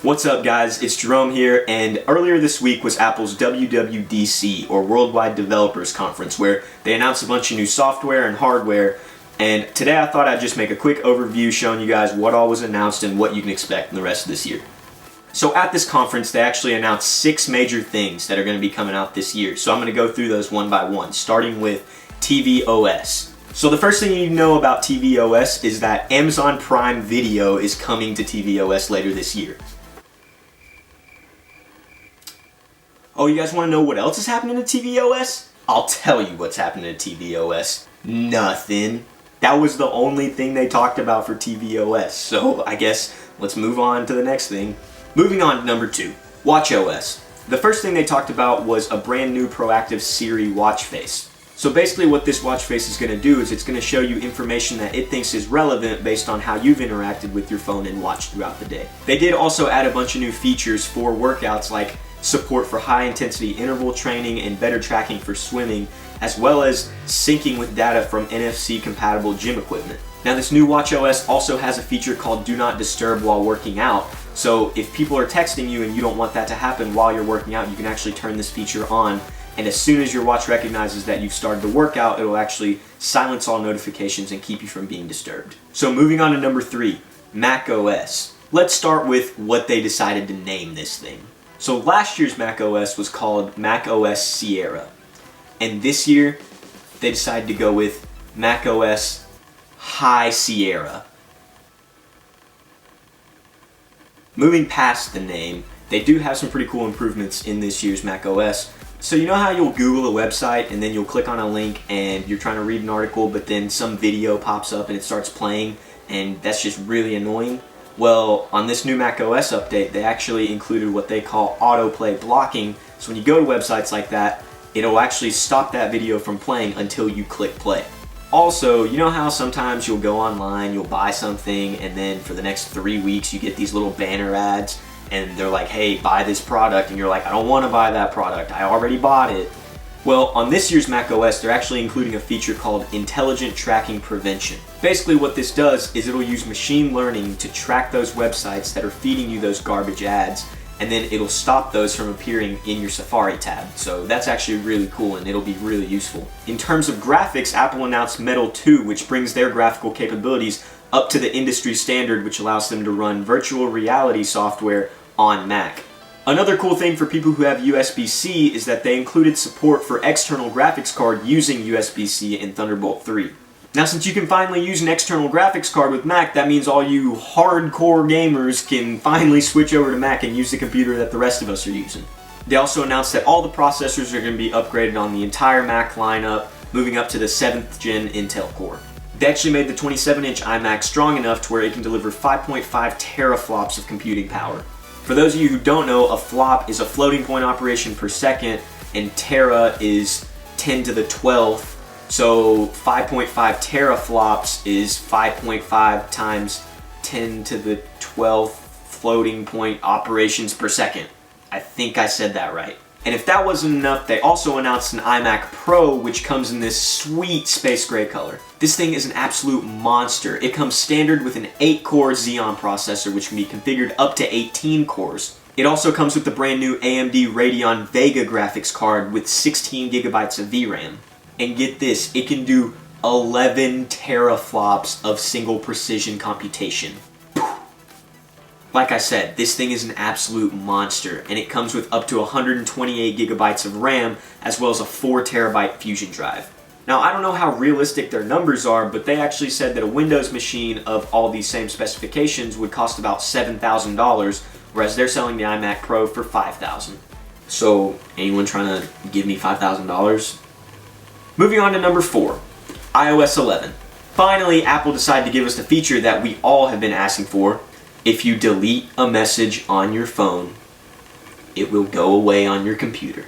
What's up guys, it's Jerome here, and earlier this week was Apple's WWDC, or Worldwide Developers Conference, where they announced a bunch of new software and hardware, and today I thought I'd just make a quick overview showing you guys what all was announced and what you can expect in the rest of this year. So at this conference, they actually announced 6 major things that are going to be coming out this year, so I'm going to go through those one by one, starting with TVOS. So the first thing you need to know about TVOS is that Amazon Prime Video is coming to TVOS later this year. Oh, you guys want to know what else is happening to TVOS? I'll tell you what's happening to TVOS. Nothing. That was the only thing they talked about for TVOS. So I guess let's move on to the next thing. Moving on to number 2, watchOS. The first thing they talked about was a brand new proactive Siri watch face. So basically what this watch face is going to do is it's going to show you information that it thinks is relevant based on how you've interacted with your phone and watch throughout the day. They did also add a bunch of new features for workouts like support for high intensity interval training and better tracking for swimming, as well as syncing with data from NFC compatible gym equipment. Now this new watchOS also has a feature called Do Not Disturb while working out, so if people are texting you and you don't want that to happen while you're working out, you can actually turn this feature on, and as soon as your watch recognizes that you've started to work out, it will actually silence all notifications and keep you from being disturbed. So moving on to number 3, macOS. Let's start with what they decided to name this thing. So last year's macOS was called macOS Sierra, and this year they decided to go with macOS High Sierra. Moving past the name, they do have some pretty cool improvements in this year's macOS. So you know how you'll Google a website and then you'll click on a link and you're trying to read an article, but then some video pops up and it starts playing, and that's just really annoying? Well, on this new macOS update, they actually included what they call autoplay blocking. So when you go to websites like that, it'll actually stop that video from playing until you click play. Also, you know how sometimes you'll go online, you'll buy something, and then for the next 3 weeks you get these little banner ads, and they're like, hey, buy this product, and you're like, I don't want to buy that product, I already bought it. Well, on this year's macOS, they're actually including a feature called Intelligent Tracking Prevention. Basically what this does is it'll use machine learning to track those websites that are feeding you those garbage ads, and then it'll stop those from appearing in your Safari tab. So that's actually really cool, and it'll be really useful. In terms of graphics, Apple announced Metal 2, which brings their graphical capabilities up to the industry standard, which allows them to run virtual reality software on Mac. Another cool thing for people who have USB-C is that they included support for external graphics card using USB-C in Thunderbolt 3. Now since you can finally use an external graphics card with Mac, that means all you hardcore gamers can finally switch over to Mac and use the computer that the rest of us are using. They also announced that all the processors are going to be upgraded on the entire Mac lineup, moving up to the 7th gen Intel core. They actually made the 27-inch iMac strong enough to where it can deliver 5.5 teraflops of computing power. For those of you who don't know, a flop is a floating point operation per second, and tera is 10 to the 12th. So 5.5 teraflops is 5.5 times 10 to the 12th floating point operations per second. I think I said that right. And if that wasn't enough, they also announced an iMac Pro, which comes in this sweet space gray color. This thing is an absolute monster. It comes standard with an 8-core Xeon processor, which can be configured up to 18 cores. It also comes with the brand new AMD Radeon Vega graphics card with 16 gigabytes of VRAM. And get this, it can do 11 teraflops of single precision computation. Like I said, this thing is an absolute monster, and it comes with up to 128 gigabytes of RAM, as well as a 4 terabyte Fusion drive. Now, I don't know how realistic their numbers are, but they actually said that a Windows machine of all these same specifications would cost about $7,000, whereas they're selling the iMac Pro for $5,000. So, anyone trying to give me $5,000? Moving on to number 4, iOS 11. Finally, Apple decided to give us the feature that we all have been asking for. If you delete a message on your phone, it will go away on your computer.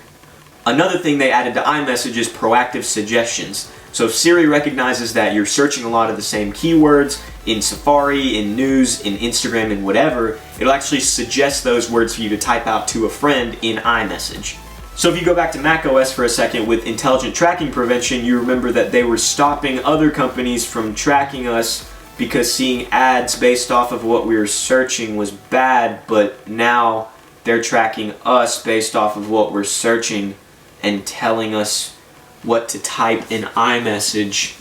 Another thing they added to iMessage is proactive suggestions. So if Siri recognizes that you're searching a lot of the same keywords in Safari, in News, in Instagram, and whatever, it'll actually suggest those words for you to type out to a friend in iMessage. So if you go back to macOS for a second with Intelligent Tracking Prevention, you remember that they were stopping other companies from tracking us because seeing ads based off of what we were searching was bad, but now they're tracking us based off of what we're searching and telling us what to type in iMessage.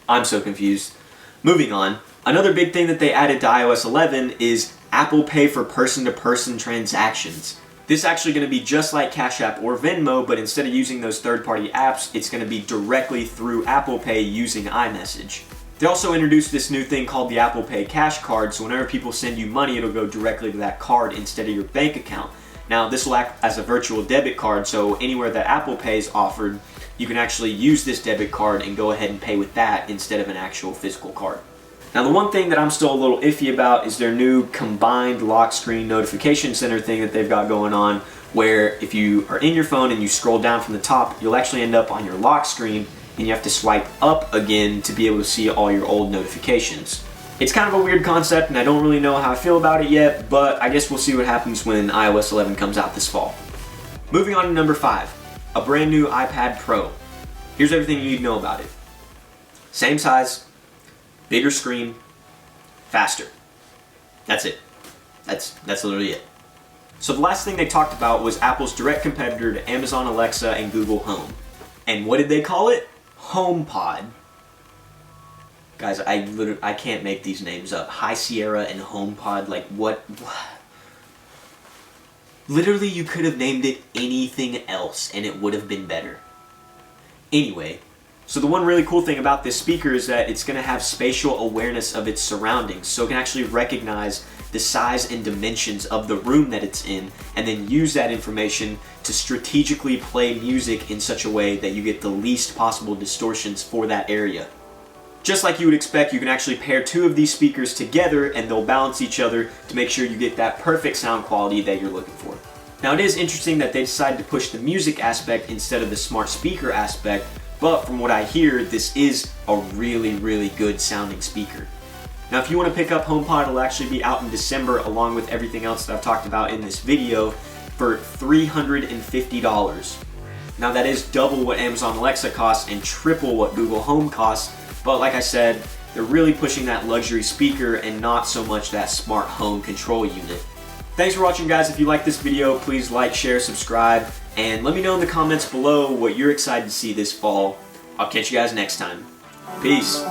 I'm so confused. Moving on, another big thing that they added to iOS 11 is Apple Pay for person-to-person transactions. This is actually going to be just like Cash App or Venmo, but instead of using those third-party apps, it's going to be directly through Apple Pay using iMessage. They also introduced this new thing called the Apple Pay Cash Card, so whenever people send you money, it'll go directly to that card instead of your bank account. Now, this will act as a virtual debit card, so anywhere that Apple Pay is offered, you can actually use this debit card and go ahead and pay with that instead of an actual physical card. Now, the one thing that I'm still a little iffy about is their new combined lock screen notification center thing that they've got going on, where if you are in your phone and you scroll down from the top, you'll actually end up on your lock screen and you have to swipe up again to be able to see all your old notifications. It's kind of a weird concept and I don't really know how I feel about it yet, but I guess we'll see what happens when iOS 11 comes out this fall. Moving on to number 5, a brand new iPad Pro. Here's everything you need to know about it. Same size, bigger screen, faster. That's it. That's literally it. So the last thing they talked about was Apple's direct competitor to Amazon Alexa and Google Home. And what did they call it? HomePod. Guys, I can't make these names up. High Sierra and HomePod, like what? Literally, you could have named it anything else and it would have been better. Anyway, so the one really cool thing about this speaker is that it's going to have spatial awareness of its surroundings, so it can actually recognize the size and dimensions of the room that it's in and then use that information to strategically play music in such a way that you get the least possible distortions for that area. Just like you would expect, you can actually pair two of these speakers together and they'll balance each other to make sure you get that perfect sound quality that you're looking for. Now, it is interesting that they decided to push the music aspect instead of the smart speaker aspect, but from what I hear, this is a really, really good sounding speaker. Now, if you want to pick up HomePod, it'll actually be out in December along with everything else that I've talked about in this video for $350. Now, that is double what Amazon Alexa costs and triple what Google Home costs, but like I said, they're really pushing that luxury speaker and not so much that smart home control unit. Thanks for watching, guys. If you like this video, please like, share, subscribe, and let me know in the comments below what you're excited to see this fall. I'll catch you guys next time. Peace.